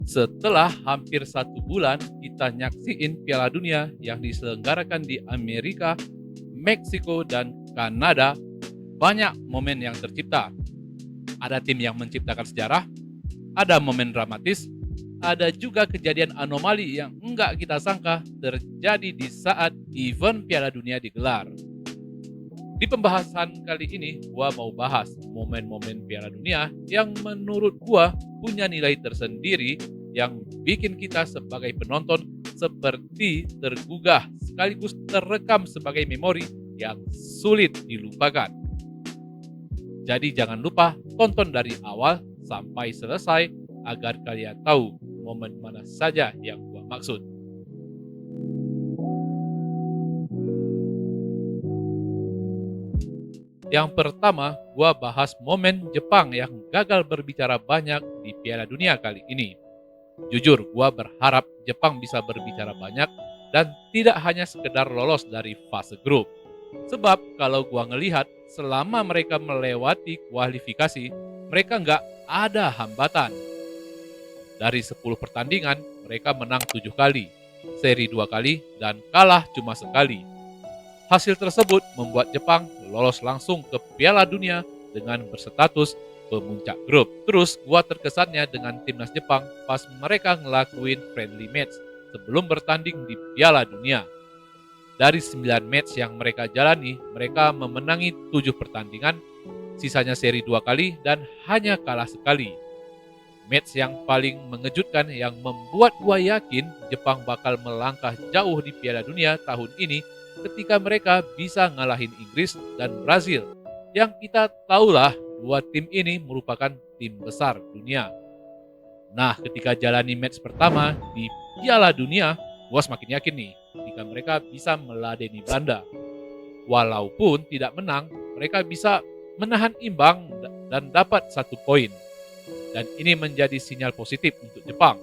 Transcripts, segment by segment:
Setelah hampir 1 bulan kita nyaksiin Piala Dunia yang diselenggarakan di Amerika, Meksiko, dan Kanada, banyak momen yang tercipta. Ada tim yang menciptakan sejarah, ada momen dramatis, ada juga kejadian anomali yang enggak kita sangka terjadi di saat event Piala Dunia digelar. Di pembahasan kali ini, gua mau bahas momen-momen Piala Dunia yang menurut gua punya nilai tersendiri yang bikin kita sebagai penonton seperti tergugah sekaligus terekam sebagai memori yang sulit dilupakan. Jadi jangan lupa tonton dari awal sampai selesai agar kalian tahu momen mana saja yang gua maksud. Yang pertama, gua bahas momen Jepang yang gagal berbicara banyak di Piala Dunia kali ini. Jujur, gua berharap Jepang bisa berbicara banyak dan tidak hanya sekedar lolos dari fase grup. Sebab kalau gua ngelihat selama mereka melewati kualifikasi, mereka nggak ada hambatan. Dari 10 pertandingan, mereka menang 7 kali, seri 2 kali, dan kalah cuma sekali. Hasil tersebut membuat Jepang lolos langsung ke Piala Dunia dengan berstatus pemuncak grup. Terus gua terkesannya dengan timnas Jepang pas mereka ngelakuin friendly match sebelum bertanding di Piala Dunia. Dari 9 match yang mereka jalani, mereka memenangi 7 pertandingan, sisanya seri 2 kali dan hanya kalah sekali. Match yang paling mengejutkan yang membuat gua yakin Jepang bakal melangkah jauh di Piala Dunia tahun ini ketika mereka bisa ngalahin Inggris dan Brazil. Yang kita tahulah dua tim ini merupakan tim besar dunia. Nah, ketika jalani match pertama di Piala Dunia, gua semakin yakin nih ketika mereka bisa meladeni Belanda. Walaupun tidak menang, mereka bisa menahan imbang dan dapat 1 poin. Dan ini menjadi sinyal positif untuk Jepang.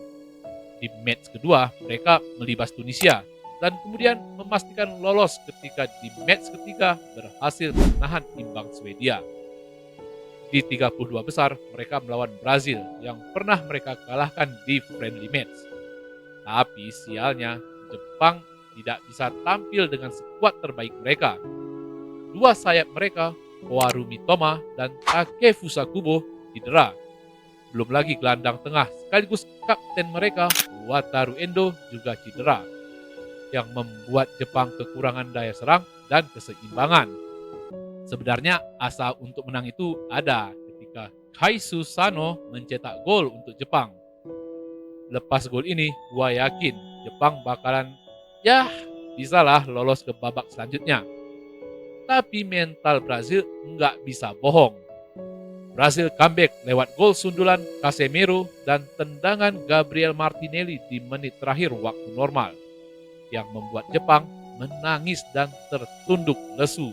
Di match kedua, mereka melibas Tunisia dan kemudian memastikan lolos ketika di match ketiga berhasil menahan imbang Swedia. Di 32 besar, mereka melawan Brazil yang pernah mereka kalahkan di friendly match. Tapi sialnya, Jepang tidak bisa tampil dengan skuad terbaik mereka. Dua sayap mereka, Kowaru Mitoma dan Takefusa Kubo, cedera. Belum lagi gelandang tengah sekaligus kapten mereka, Wataru Endo, juga cedera, yang membuat Jepang kekurangan daya serang dan keseimbangan. Sebenarnya asa untuk menang itu ada ketika Kaisu Sano mencetak gol untuk Jepang. Lepas gol ini, gua yakin Jepang bakalan bisalah lolos ke babak selanjutnya. Tapi mental Brazil nggak bisa bohong. Brazil comeback lewat gol sundulan Casemiro dan tendangan Gabriel Martinelli di menit terakhir waktu normal, yang membuat Jepang menangis dan tertunduk lesu.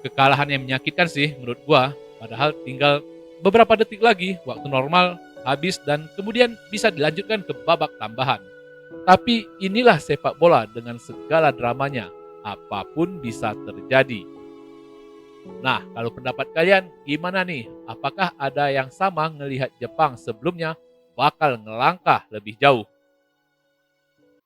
Kekalahan yang menyakitkan sih menurut gua, padahal tinggal beberapa detik lagi waktu normal habis dan kemudian bisa dilanjutkan ke babak tambahan. Tapi inilah sepak bola dengan segala dramanya, apapun bisa terjadi. Nah, kalau pendapat kalian gimana nih? Apakah ada yang sama ngelihat Jepang sebelumnya bakal ngelangkah lebih jauh?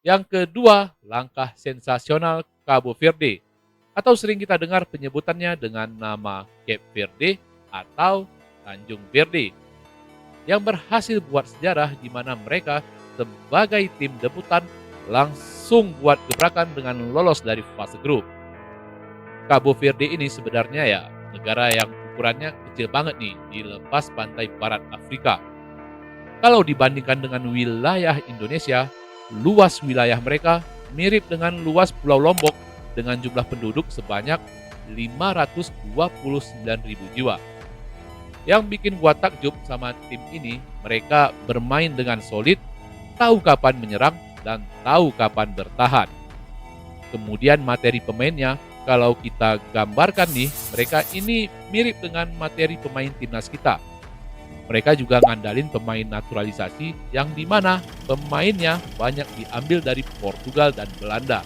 Yang kedua, langkah sensasional Cabo Verde, atau sering kita dengar penyebutannya dengan nama Cape Verde atau Tanjung Verde, yang berhasil buat sejarah di mana mereka sebagai tim debutan langsung buat gebrakan dengan lolos dari fase grup. Cabo Verde ini sebenarnya negara yang ukurannya kecil banget nih di lepas pantai barat Afrika. Kalau dibandingkan dengan wilayah Indonesia, luas wilayah mereka mirip dengan luas Pulau Lombok dengan jumlah penduduk sebanyak 529.000 jiwa. Yang bikin gua takjub sama tim ini, mereka bermain dengan solid, tahu kapan menyerang dan tahu kapan bertahan. Kemudian materi pemainnya, kalau kita gambarkan nih, mereka ini mirip dengan materi pemain timnas kita. Mereka juga ngandalin pemain naturalisasi yang dimana pemainnya banyak diambil dari Portugal dan Belanda.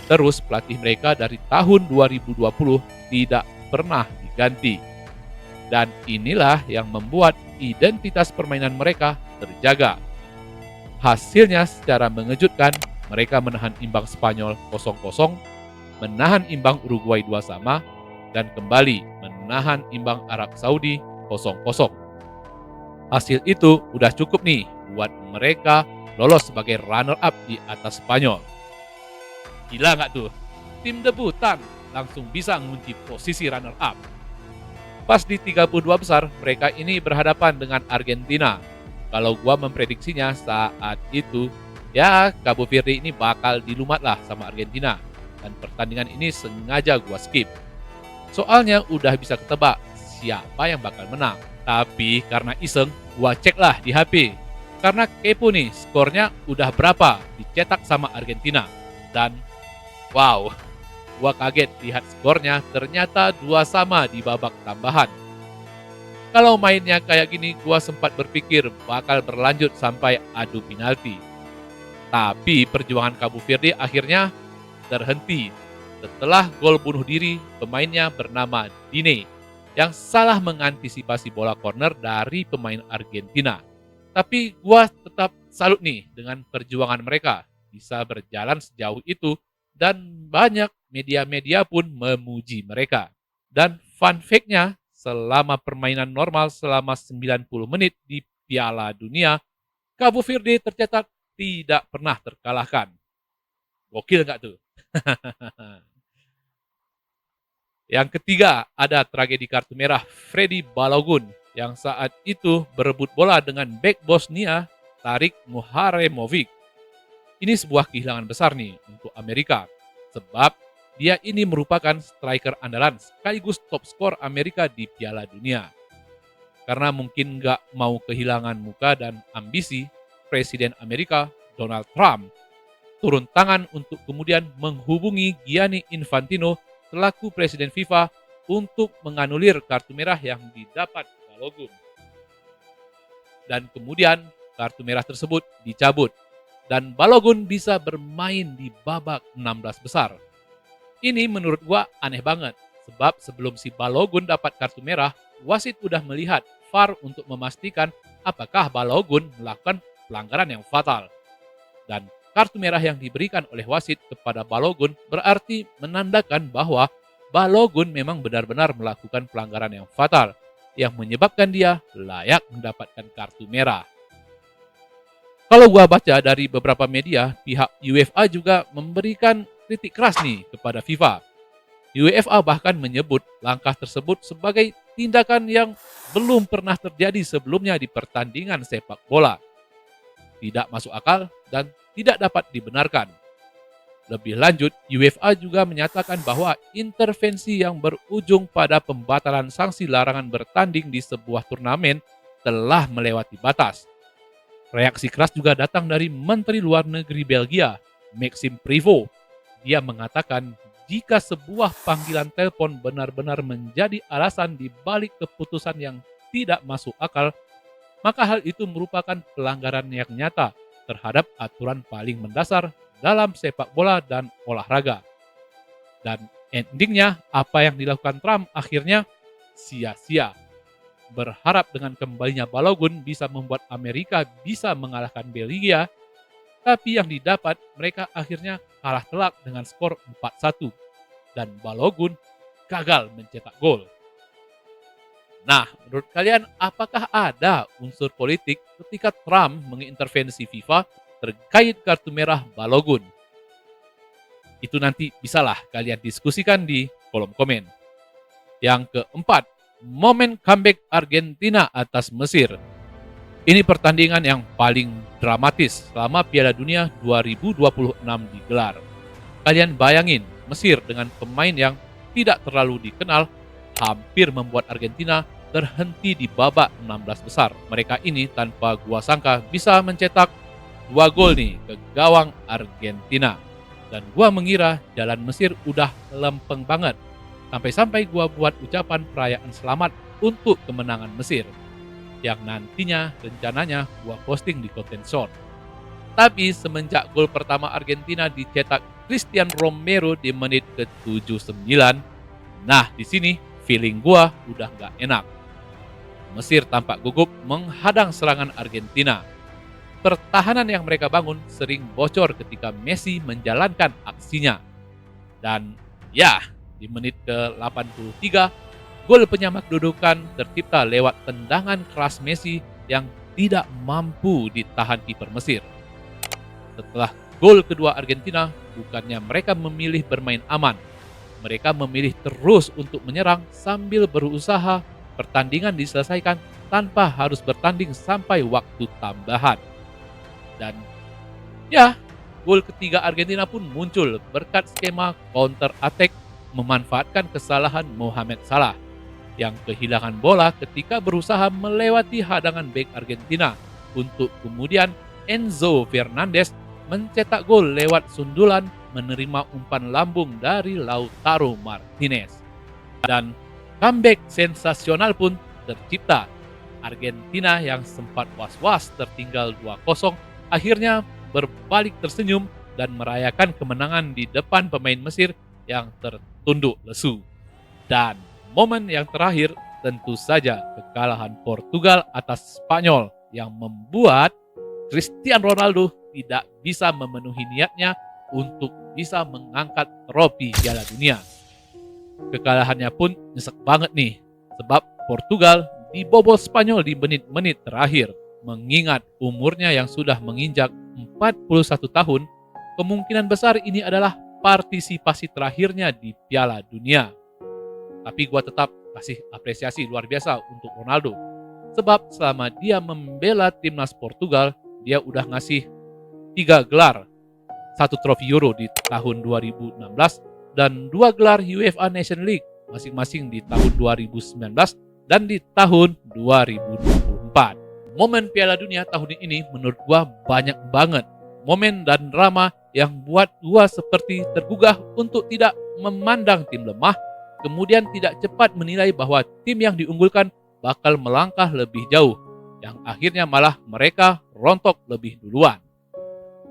Terus pelatih mereka dari tahun 2020 tidak pernah diganti. Dan inilah yang membuat identitas permainan mereka terjaga. Hasilnya secara mengejutkan, mereka menahan imbang Spanyol 0-0, menahan imbang Uruguay 2-2, dan kembali menahan imbang Arab Saudi 0-0. Hasil itu udah cukup nih buat mereka lolos sebagai runner-up di atas Spanyol. Gila nggak tuh? Tim debutan langsung bisa mengunci posisi runner-up. Pas di 32 besar, mereka ini berhadapan dengan Argentina. Kalau gua memprediksinya saat itu, ya Cabo Verde ini bakal dilumat lah sama Argentina. Dan pertandingan ini sengaja gua skip. Soalnya udah bisa ketebak siapa yang bakal menang. Tapi karena iseng, gua cek lah di HP. Karena kepo nih, skornya udah berapa dicetak sama Argentina. Dan wow, gua kaget lihat skornya ternyata 2-2 di babak tambahan. Kalau mainnya kayak gini, gua sempat berpikir bakal berlanjut sampai adu penalti. Tapi perjuangan Cabo Verde akhirnya terhenti setelah gol bunuh diri pemainnya bernama Dine yang salah mengantisipasi bola corner dari pemain Argentina. Tapi gua tetap salut nih dengan perjuangan mereka bisa berjalan sejauh itu dan banyak media-media pun memuji mereka. Dan fun fact-nya, selama permainan normal selama 90 menit di Piala Dunia, Cabo Verde tercatat tidak pernah terkalahkan. Gokil nggak tuh? Yang ketiga, ada tragedi kartu merah Freddy Balogun yang saat itu berebut bola dengan bek Bosnia Tarik Muharemovic. Ini sebuah kehilangan besar nih untuk Amerika, sebab dia ini merupakan striker andalan sekaligus top skor Amerika di Piala Dunia. Karena mungkin nggak mau kehilangan muka dan ambisi, Presiden Amerika Donald Trump turun tangan untuk kemudian menghubungi Gianni Infantino selaku Presiden FIFA untuk menganulir kartu merah yang didapat Balogun. Dan kemudian kartu merah tersebut dicabut dan Balogun bisa bermain di babak 16 besar. Ini menurut gua aneh banget, sebab sebelum si Balogun dapat kartu merah, wasit udah melihat VAR untuk memastikan apakah Balogun melakukan pelanggaran yang fatal. Dan kartu merah yang diberikan oleh wasit kepada Balogun berarti menandakan bahwa Balogun memang benar-benar melakukan pelanggaran yang fatal yang menyebabkan dia layak mendapatkan kartu merah. Kalau gua baca dari beberapa media, pihak UEFA juga memberikan kritik keras nih kepada FIFA. UEFA bahkan menyebut langkah tersebut sebagai tindakan yang belum pernah terjadi sebelumnya di pertandingan sepak bola. Tidak masuk akal dan tidak dapat dibenarkan. Lebih lanjut, UEFA juga menyatakan bahwa intervensi yang berujung pada pembatalan sanksi larangan bertanding di sebuah turnamen telah melewati batas. Reaksi keras juga datang dari Menteri Luar Negeri Belgia, Maxime Prevot. Dia mengatakan jika sebuah panggilan telepon benar-benar menjadi alasan di balik keputusan yang tidak masuk akal, maka hal itu merupakan pelanggaran yang nyata terhadap aturan paling mendasar dalam sepak bola dan olahraga. Dan endingnya, apa yang dilakukan Trump akhirnya sia-sia. Berharap dengan kembalinya Balogun bisa membuat Amerika bisa mengalahkan Belgia, tapi yang didapat mereka akhirnya kalah telak dengan skor 4-1. Dan Balogun gagal mencetak gol. Nah, menurut kalian apakah ada unsur politik ketika Trump mengintervensi FIFA terkait kartu merah Balogun? Itu nanti bisalah kalian diskusikan di kolom komen. Yang keempat, momen comeback Argentina atas Mesir. Ini pertandingan yang paling dramatis selama Piala Dunia 2026 digelar. Kalian bayangin, Mesir dengan pemain yang tidak terlalu dikenal hampir membuat Argentina terhenti di babak 16 besar. Mereka ini tanpa gua sangka bisa mencetak 2 gol nih ke gawang Argentina. Dan gua mengira jalan Mesir udah lempeng banget. Sampai-sampai gua buat ucapan perayaan selamat untuk kemenangan Mesir. Yang nantinya rencananya gua posting di konten short. Tapi semenjak gol pertama Argentina dicetak Christian Romero di menit ke-79, nah di sini feeling gua udah gak enak. Mesir tampak gugup menghadang serangan Argentina. Pertahanan yang mereka bangun sering bocor ketika Messi menjalankan aksinya. Dan ya, di menit ke-83, gol penyama kedudukan tercipta lewat tendangan keras Messi yang tidak mampu ditahan kiper Mesir. Setelah gol kedua Argentina, bukannya mereka memilih bermain aman. Mereka memilih terus untuk menyerang sambil berusaha pertandingan diselesaikan tanpa harus bertanding sampai waktu tambahan. Dan ya, gol ketiga Argentina pun muncul berkat skema counter attack memanfaatkan kesalahan Mohamed Salah yang kehilangan bola ketika berusaha melewati hadangan bek Argentina untuk kemudian Enzo Fernandez mencetak gol lewat sundulan menerima umpan lambung dari Lautaro Martinez. Dan comeback sensasional pun tercipta. Argentina yang sempat was-was tertinggal 2-0 akhirnya berbalik tersenyum dan merayakan kemenangan di depan pemain Mesir yang tertunduk lesu. Dan momen yang terakhir tentu saja kekalahan Portugal atas Spanyol yang membuat Cristiano Ronaldo tidak bisa memenuhi niatnya untuk bisa mengangkat trofi Piala Dunia. Kekalahannya pun nyesek banget nih, sebab Portugal dibobol Spanyol di menit-menit terakhir. Mengingat umurnya yang sudah menginjak 41 tahun, kemungkinan besar ini adalah partisipasi terakhirnya di Piala Dunia. Tapi gua tetap kasih apresiasi luar biasa untuk Ronaldo. Sebab selama dia membela timnas Portugal, dia udah ngasih 3 gelar. 1 trofi Euro di tahun 2016 dan 2 gelar UEFA Nation League masing-masing di tahun 2019 dan di tahun 2024. Momen Piala Dunia tahun ini menurut gua banyak banget momen dan drama yang buat gua seperti tergugah untuk tidak memandang tim lemah, kemudian tidak cepat menilai bahwa tim yang diunggulkan bakal melangkah lebih jauh, yang akhirnya malah mereka rontok lebih duluan.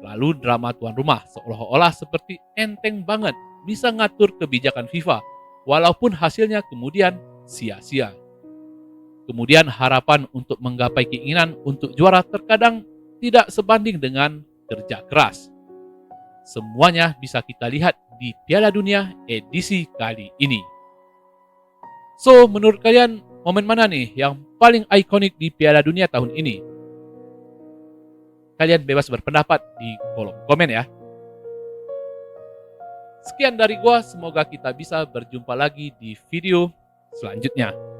Lalu drama tuan rumah seolah-olah seperti enteng banget bisa ngatur kebijakan FIFA, walaupun hasilnya kemudian sia-sia. Kemudian harapan untuk menggapai keinginan untuk juara terkadang tidak sebanding dengan kerja keras. Semuanya bisa kita lihat di Piala Dunia edisi kali ini. So, menurut kalian momen mana nih yang paling ikonik di Piala Dunia tahun ini? Kalian bebas berpendapat di kolom komen ya. Sekian dari gua, semoga kita bisa berjumpa lagi di video selanjutnya.